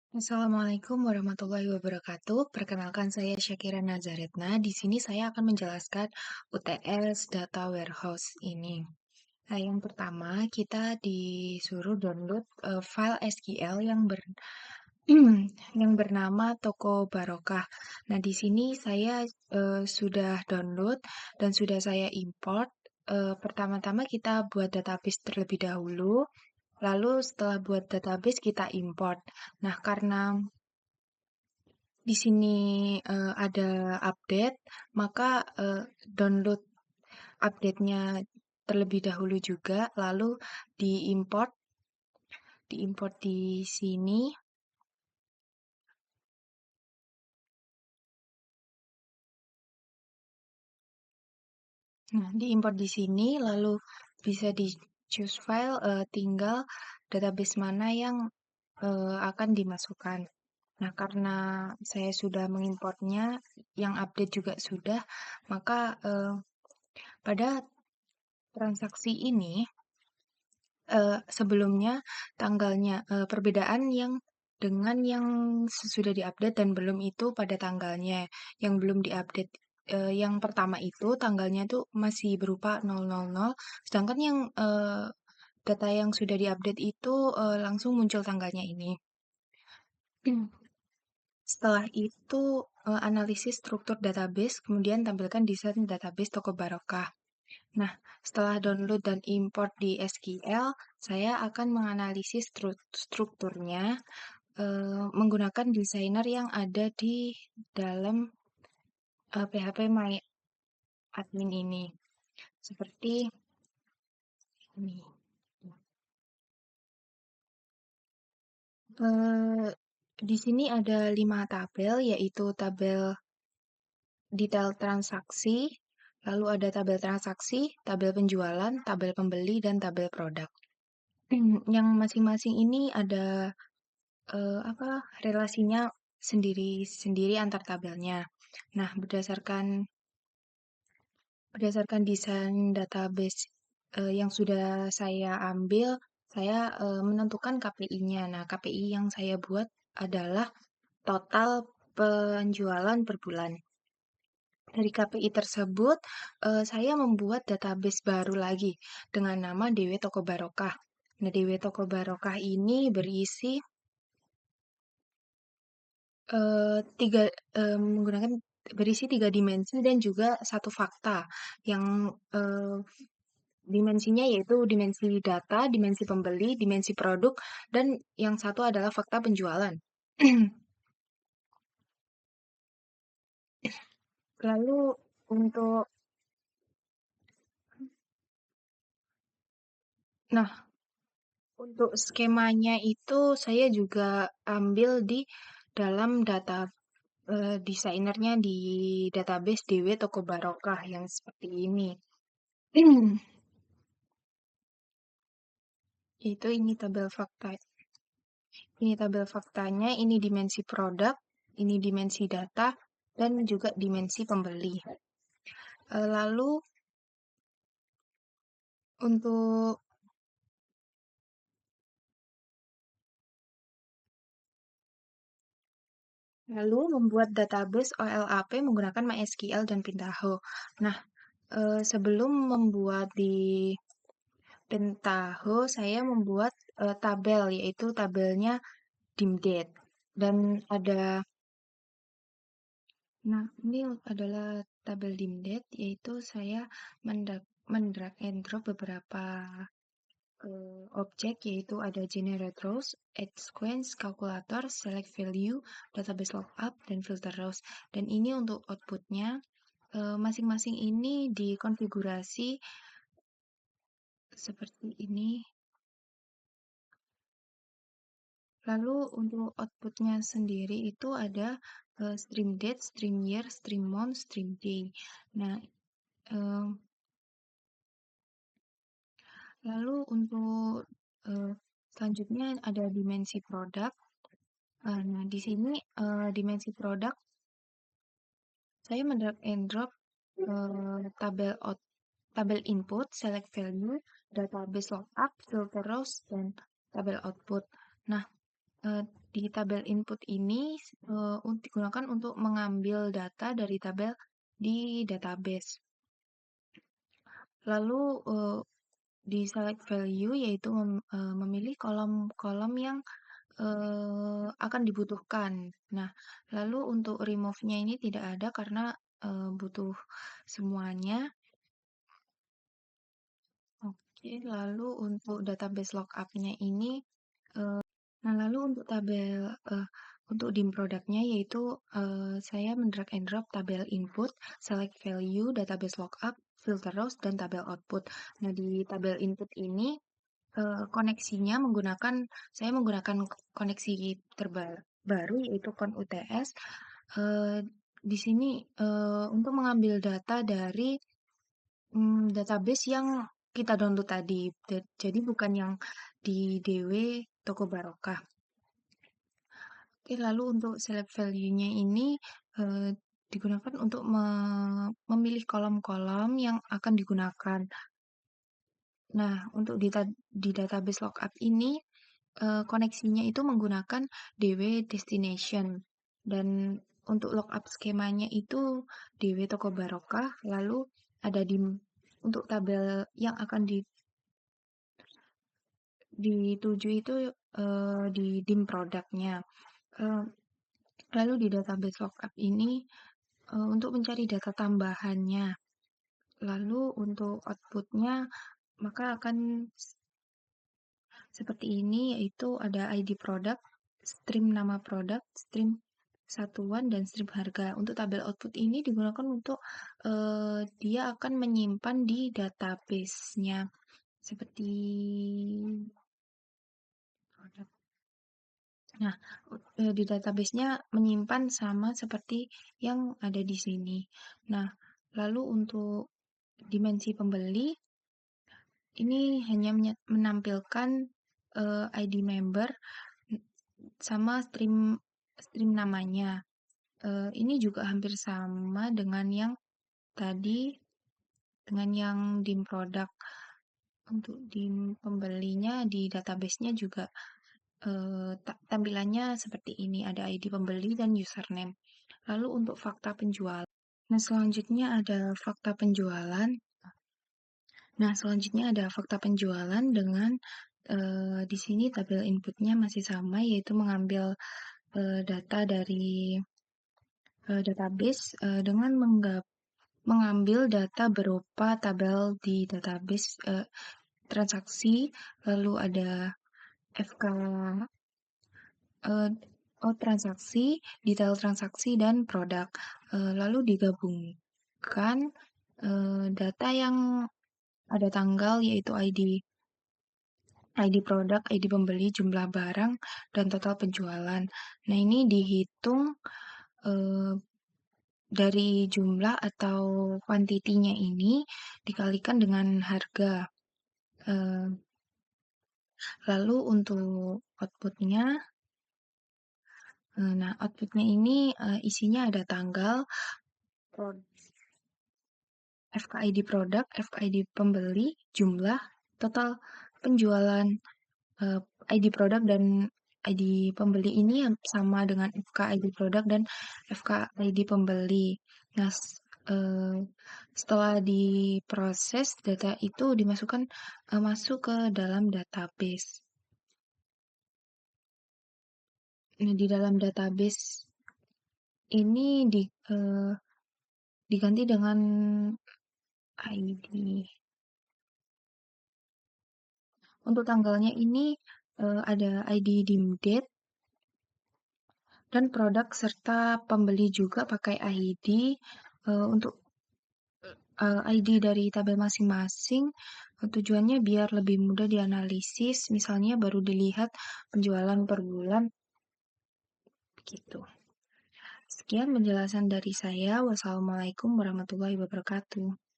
Assalamualaikum warahmatullahi wabarakatuh. Perkenalkan saya Syakira Nazaretna. Di sini saya akan menjelaskan UTS Data Warehouse ini. Nah, yang pertama kita disuruh download file SQL yang bernama Toko Barokah. Nah, di sini saya sudah download dan sudah saya import. Pertama-tama kita buat database terlebih dahulu. Lalu setelah buat database kita import. Nah, karena di sini ada update, maka download update-nya terlebih dahulu juga, lalu diimport, diimport di sini. Nah, diimport di sini, lalu bisa di choose file, tinggal database mana yang akan dimasukkan. Nah, karena saya sudah mengimportnya, yang update juga sudah, maka pada transaksi ini sebelumnya tanggalnya, perbedaan yang dengan yang sudah diupdate dan belum itu pada tanggalnya, yang belum diupdate, yang pertama itu tanggalnya tuh masih berupa 000, sedangkan yang, data yang sudah diupdate itu, langsung muncul tanggalnya ini. Setelah itu, analisis struktur database, kemudian tampilkan desain database Toko Barokah. Nah, setelah download dan import di SQL, saya akan menganalisis strukturnya menggunakan desainer yang ada di dalam PHP My Admin ini. Seperti ini. Eh, di sini ada 5 tabel, yaitu tabel detail transaksi, lalu ada tabel transaksi, tabel penjualan, tabel pembeli, dan tabel produk. Yang masing-masing ini ada apa relasinya sendiri-sendiri antar tabelnya. Nah, berdasarkan desain database yang sudah saya ambil, saya menentukan KPI-nya. Nah, KPI yang saya buat adalah total penjualan per bulan. Dari KPI tersebut, saya membuat database baru lagi dengan nama DW Toko Barokah. Nah, DW Toko Barokah ini tiga menggunakan berisi 3 dimensi dan juga satu fakta yang dimensinya yaitu dimensi data, dimensi pembeli, dimensi produk, dan yang satu adalah fakta penjualan. Lalu untuk nah, untuk skemanya itu saya juga ambil di dalam data desainernya di database DW Toko Barokah yang seperti ini. Itu ini tabel fakta. Ini tabel faktanya, ini dimensi produk, ini dimensi data, dan juga dimensi pembeli. Lalu untuk membuat database OLAP menggunakan MySQL dan Pentaho. Nah, sebelum membuat di Pentaho, saya membuat tabel, yaitu tabelnya DIMDATE. Dan ada, nah ini adalah tabel DIMDATE, yaitu saya mendrag and drop beberapa objek, yaitu ada generate rows, add sequence, calculator, select value, database lookup, dan filter rows. Dan ini untuk outputnya, masing-masing ini dikonfigurasi seperti ini. Lalu untuk outputnya sendiri itu ada stream date, stream year, stream month, stream day. Nah, eh, lalu untuk selanjutnya ada dimensi produk. Nah, di sini dimensi produk saya mendrag and drop tabel input, select value, database lookup, filter rows, dan tabel output. Nah, Eee, di tabel input ini, digunakan untuk mengambil data dari tabel di database. Lalu, di select value yaitu memilih kolom-kolom yang, akan dibutuhkan. Nah, lalu untuk remove-nya ini tidak ada karena, butuh semuanya. Oke, lalu untuk database lookup-nya ini, nah, lalu untuk untuk dim product-nya yaitu, saya men-drag and drop tabel input, select value, database lookup, filter rows, dan tabel output. Nah, di tabel input ini, koneksinya saya menggunakan koneksi terbaru yaitu ConUTS. Eee, di sini, untuk mengambil data dari, database yang kita download tadi. Jadi bukan yang di DW Toko Barokah. Oke, lalu untuk select value-nya ini, digunakan untuk memilih kolom-kolom yang akan digunakan. Nah, untuk di database lookup ini, koneksinya itu menggunakan DW destination dan untuk lookup skemanya itu DW Toko Barokah, lalu ada untuk tabel yang akan dituju itu, di dim produknya. Eee, lalu di database lookup ini, untuk mencari data tambahannya. Lalu untuk outputnya maka akan seperti ini, yaitu ada ID produk, stream nama produk, stream satuan, dan stream harga. Untuk tabel output ini digunakan untuk dia akan menyimpan di database-nya seperti produk. Nah, di database-nya menyimpan sama seperti yang ada di sini. Nah, lalu untuk dimensi pembeli ini hanya menampilkan ID member sama stream stream namanya. Ini juga hampir sama dengan yang tadi, dengan yang dim produk. Untuk dim pembelinya di database-nya juga tampilannya seperti ini, ada ID pembeli dan username. Lalu untuk fakta penjualan. Nah, selanjutnya ada fakta penjualan. Nah, selanjutnya ada fakta penjualan dengan di sini tabel inputnya masih sama, yaitu mengambil data dari database dengan mengambil data berupa tabel di database transaksi, lalu ada FK transaksi, detail transaksi, dan produk. Lalu digabungkan data yang ada tanggal yaitu ID produk, ID pembeli, jumlah barang, dan total penjualan. Nah, ini dihitung eh, dari jumlah atau kuantitinya ini dikalikan dengan harga. Eh, lalu untuk outputnya, nah outputnya ini isinya ada tanggal, FKID produk, FKID pembeli, jumlah, total penjualan. eh, ID produk dan ID pembeli ini yang sama dengan FKID produk dan FKID pembeli. Nah, setelah diproses, data itu dimasukkan masuk ke dalam database. Nah, di dalam database ini diganti dengan ID. Untuk tanggalnya ini ada ID dim date dan produk serta pembeli juga pakai ID. Untuk ID dari tabel masing-masing, tujuannya biar lebih mudah dianalisis, misalnya baru dilihat penjualan per bulan, begitu. Sekian penjelasan dari saya. Wassalamualaikum warahmatullahi wabarakatuh.